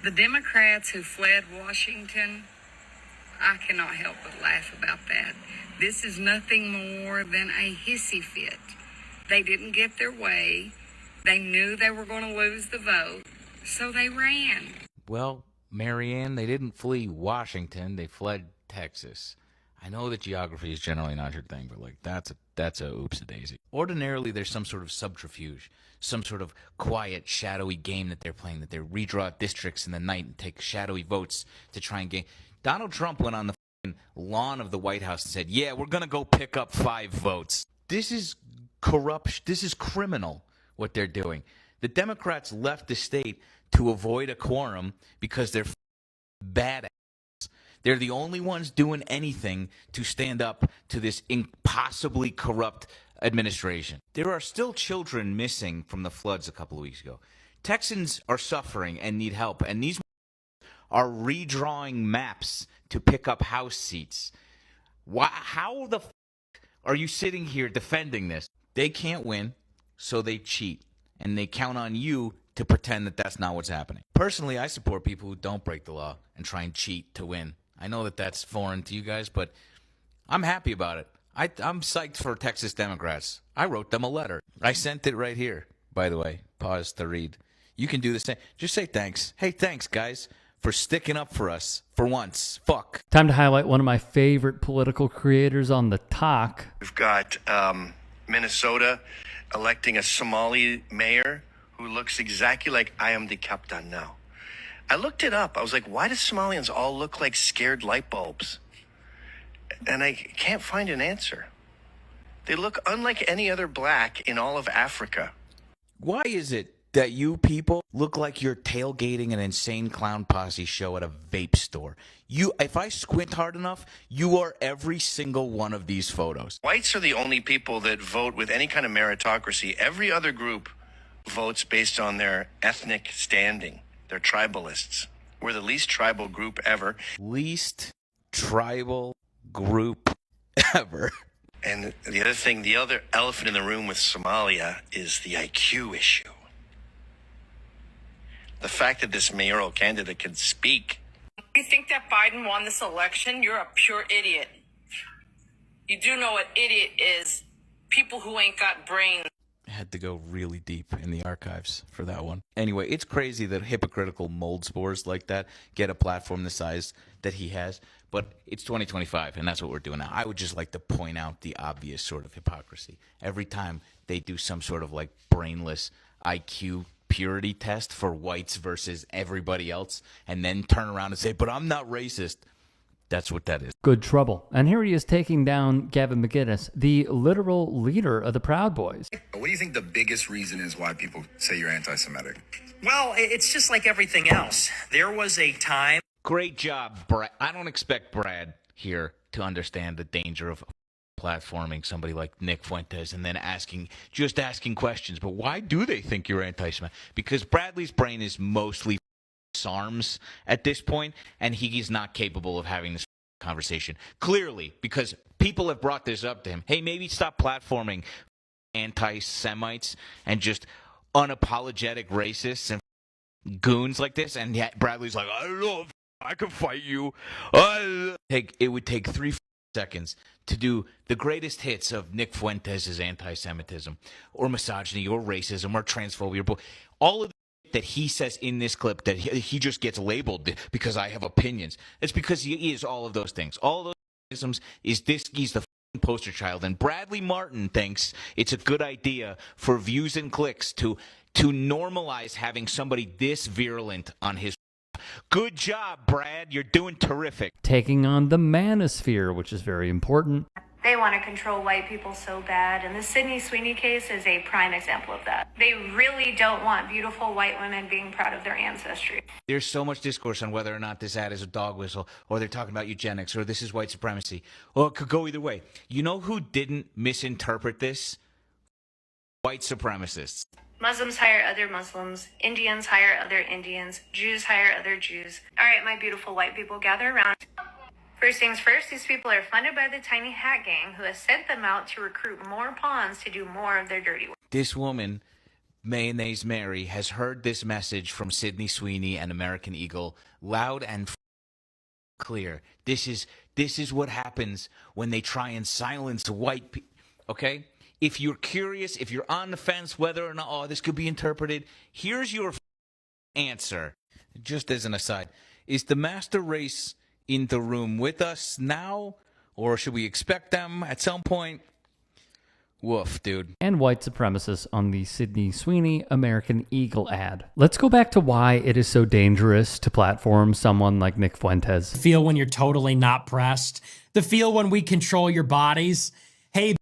The Democrats who fled Washington, I cannot help but laugh about that. This is nothing more than a hissy fit. They didn't get their way. They knew they were going to lose the vote, so they ran. Well, Marianne, they didn't flee Washington. They fled Texas. I know that geography is generally not your thing, but like that's a oops-a-daisy. Ordinarily, there's some sort of subterfuge, some sort of quiet, shadowy game that they're playing, that they redraw districts in the night and take shadowy votes to try and gain. Donald Trump went on the lawn of the White House and said, yeah, we're going to go pick up 5 votes. This is corruption. This is criminal, what they're doing. The Democrats left the state to avoid a quorum because they're bad. They're the only ones doing anything to stand up to this impossibly corrupt administration. There are still children missing from the floods a couple of weeks ago. Texans are suffering and need help, and these are redrawing maps to pick up House seats. How the are you sitting here defending this? They can't win, so they cheat, and they count on you to pretend that that's not what's happening. Personally, I support people who don't break the law and try and cheat to win. I know that that's foreign to you guys, but I'm happy about it. I'm psyched for Texas Democrats. I wrote them a letter. I sent it right here, by the way. Pause to read. You can do the same. Just say thanks. Hey, thanks, guys, for sticking up for us for once. Fuck. Time to highlight one of my favorite political creators on the talk. We've got Minnesota electing a Somali mayor who looks exactly like I am the captain now. I looked it up. I was like, why do Somalians all look like scared light bulbs? And I can't find an answer. They look unlike any other black in all of Africa. Why is it that you people look like you're tailgating an insane clown posse show at a vape store? If I squint hard enough, you are every single one of these photos. Whites are the only people that vote with any kind of meritocracy. Every other group votes based on their ethnic standing. They're tribalists. We're the least tribal group ever. Least tribal group ever. And the other elephant in the room with Somalia is the IQ issue. The fact that this mayoral candidate can speak. You think that Biden won this election? You're a pure idiot. You do know what idiot is. People who ain't got brains. Had to go really deep in the archives for that one. Anyway, it's crazy that hypocritical mold spores like that get a platform the size that he has, but it's 2025, and that's what we're doing now. I would just like to point out the obvious sort of hypocrisy. Every time they do some sort of like brainless IQ purity test for whites versus everybody else, and then turn around and say, but I'm not racist. That's what that is. Good trouble. And here he is taking down Gavin McInnes, the literal leader of the Proud Boys. What do you think the biggest reason is why people say you're anti-Semitic? Well, it's just like everything else. There was a time. Great job, Brad. I don't expect Brad here to understand the danger of platforming somebody like Nick Fuentes and then asking questions. But why do they think you're anti-Semitic? Because Bradley's brain is mostly SARMs at this point, and he's not capable of having this conversation. Clearly, because people have brought this up to him. Hey, maybe stop platforming anti-Semites and just unapologetic racists and goons like this. And yet Bradley's like, I can fight you. It would take 3 seconds to do the greatest hits of Nick Fuentes' anti-Semitism or misogyny or racism or transphobia. All of that he says in this clip that he just gets labeled because I have opinions. It's because he is all of those things. All of those isms is this. He's the poster child. And Bradley Martin thinks it's a good idea for views and clicks to normalize having somebody this virulent on his. Good job, Brad. You're doing terrific. Taking on the manosphere, which is very important. They want to control white people so bad, and the Sweeney case is a prime example of that. They really don't want beautiful white women being proud of their ancestry. There's so much discourse on whether or not this ad is a dog whistle, or they're talking about eugenics, or this is white supremacy. Or it could go either way. You know who didn't misinterpret this? White supremacists. Muslims hire other Muslims, Indians hire other Indians, Jews hire other Jews. All right, my beautiful white people, gather around. First things first, these people are funded by the Tiny Hat Gang, who has sent them out to recruit more pawns to do more of their dirty work. This woman Mayonnaise Mary has heard this message from Sydney Sweeney and American Eagle loud and clear. This is what happens when they try and silence white people. Okay? If you're curious, if you're on the fence whether or not, oh, this could be interpreted, here's your answer. Just as an aside, is the master race in the room with us now, or should we expect them at some point? Woof, dude. And white supremacists on the Sydney Sweeney American Eagle ad. Let's go back to why it is so dangerous to platform someone like Nick Fuentes. Feel when you're totally not pressed. The feel when we control your bodies. Hey,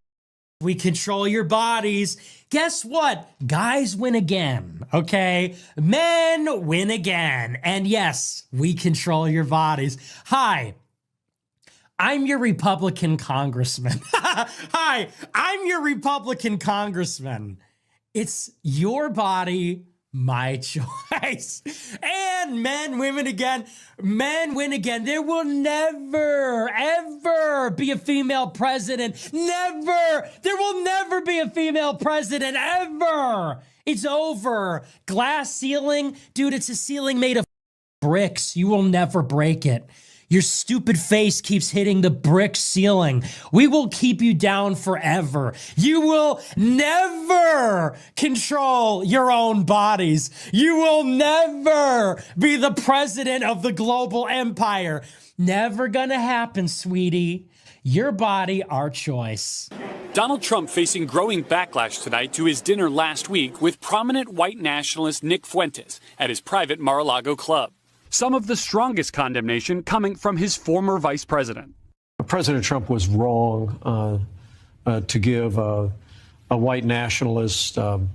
we control your bodies. Guess what? Guys win again, okay? Men win again. And yes, we control your bodies. Hi. I'm your Republican congressman. Hi, I'm your Republican congressman. It's your body, my choice. And men, women again. Men win again. There will never, ever be a female president. Never. There will never be a female president, ever. It's over. Glass ceiling. Dude, it's a ceiling made of bricks. You will never break it. Your stupid face keeps hitting the brick ceiling. We will keep you down forever. You will never control your own bodies. You will never be the president of the global empire. Never gonna happen, sweetie. Your body, our choice. Donald Trump facing growing backlash tonight to his dinner last week with prominent white nationalist Nick Fuentes at his private Mar-a-Lago club. Some of the strongest condemnation coming from his former vice president. President Trump was wrong to give a white nationalist, an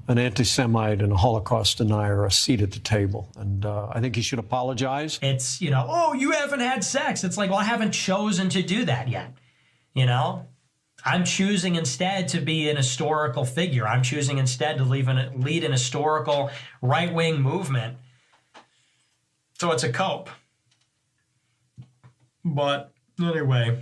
anti-Semite, and a Holocaust denier a seat at the table. And I think he should apologize. It's, oh, you haven't had sex. It's like, well, I haven't chosen to do that yet. I'm choosing instead to be an historical figure. I'm choosing instead to lead an historical right-wing movement. So it's a cope. But anyway,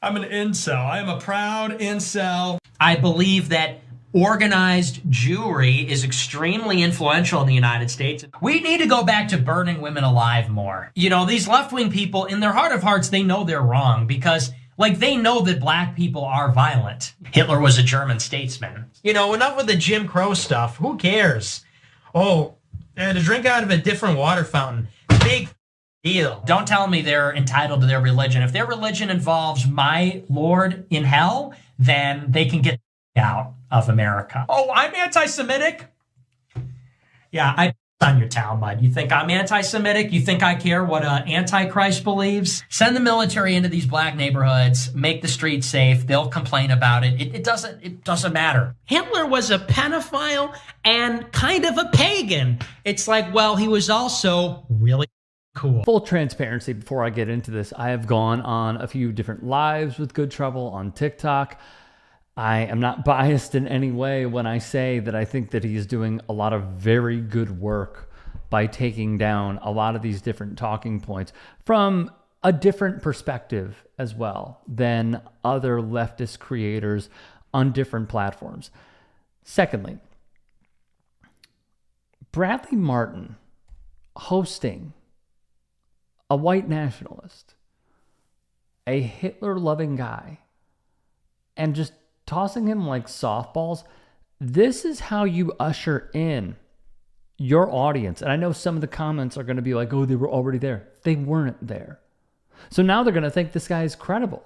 I'm an incel. I am a proud incel. I believe that organized Jewry is extremely influential in the United States. We need to go back to burning women alive more. These left-wing people, in their heart of hearts, they know they're wrong because, they know that black people are violent. Hitler was a German statesman. Enough with the Jim Crow stuff. Who cares? Oh, to drink out of a different water fountain. Big deal. Don't tell me they're entitled to their religion. If their religion involves my Lord in hell, then they can get out of America. Oh, I'm anti-Semitic? Yeah, I on your Talmud. You think I'm anti-Semitic? You think I care what Antichrist believes? Send the military into these black neighborhoods, make the streets safe. They'll complain about it. It doesn't matter. Hitler was a pedophile and kind of a pagan. It's like, well, he was also really cool. Full transparency before I get into this, I have gone on a few different lives with Good Trouble on TikTok. I am not biased in any way when I say that I think that he is doing a lot of very good work by taking down a lot of these different talking points from a different perspective as well than other leftist creators on different platforms. Secondly, Bradley Martin hosting a white nationalist, a Hitler-loving guy, and just tossing him like softballs. This is how you usher in your audience. And I know some of the comments are going to be like, oh, they were already there. They weren't there. So now they're going to think this guy is credible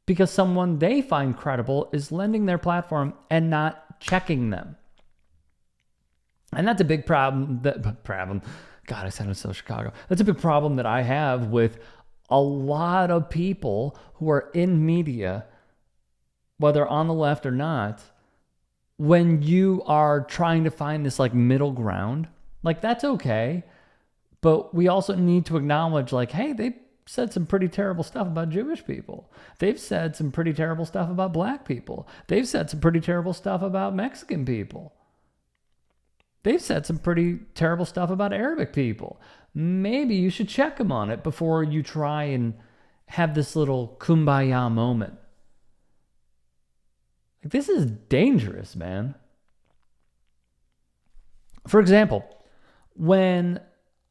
because someone they find credible is lending their platform and not checking them. And that's a big problem. God, I sounded so Chicago. That's a big problem that I have with a lot of people who are in media, whether on the left or not, when you are trying to find this middle ground, that's okay. But we also need to acknowledge hey, they said some pretty terrible stuff about Jewish people. They've said some pretty terrible stuff about black people. They've said some pretty terrible stuff about Mexican people. They've said some pretty terrible stuff about Arabic people. Maybe you should check them on it before you try and have this little kumbaya moment. Like, this is dangerous, man. For example, when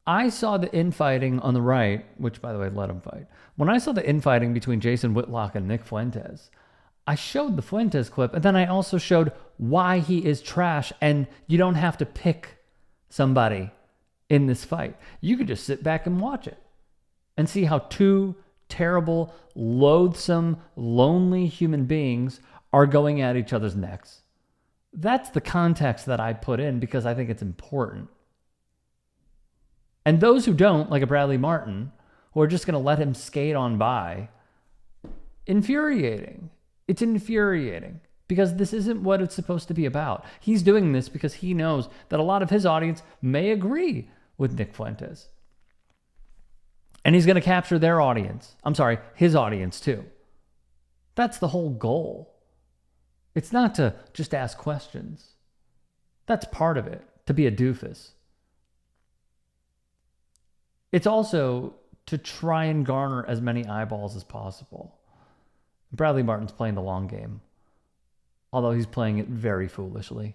I saw the infighting on the right, which, by the way, let him fight. When I saw the infighting between Jason Whitlock and Nick Fuentes, I showed the Fuentes clip, and then I also showed why he is trash, and you don't have to pick somebody in this fight. You could just sit back and watch it and see how two terrible, loathsome, lonely human beings are going at each other's necks. That's the context that I put in because I think it's important. And those who don't, like a Bradley Martin, who are just going to let him skate on by, infuriating. It's infuriating because this isn't what it's supposed to be about. He's doing this because he knows that a lot of his audience may agree with Nick Fuentes. And he's going to capture their audience. I'm sorry, his audience too. That's the whole goal. It's not to just ask questions. That's part of it, to be a doofus. It's also to try and garner as many eyeballs as possible. Bradley Martin's playing the long game, although he's playing it very foolishly.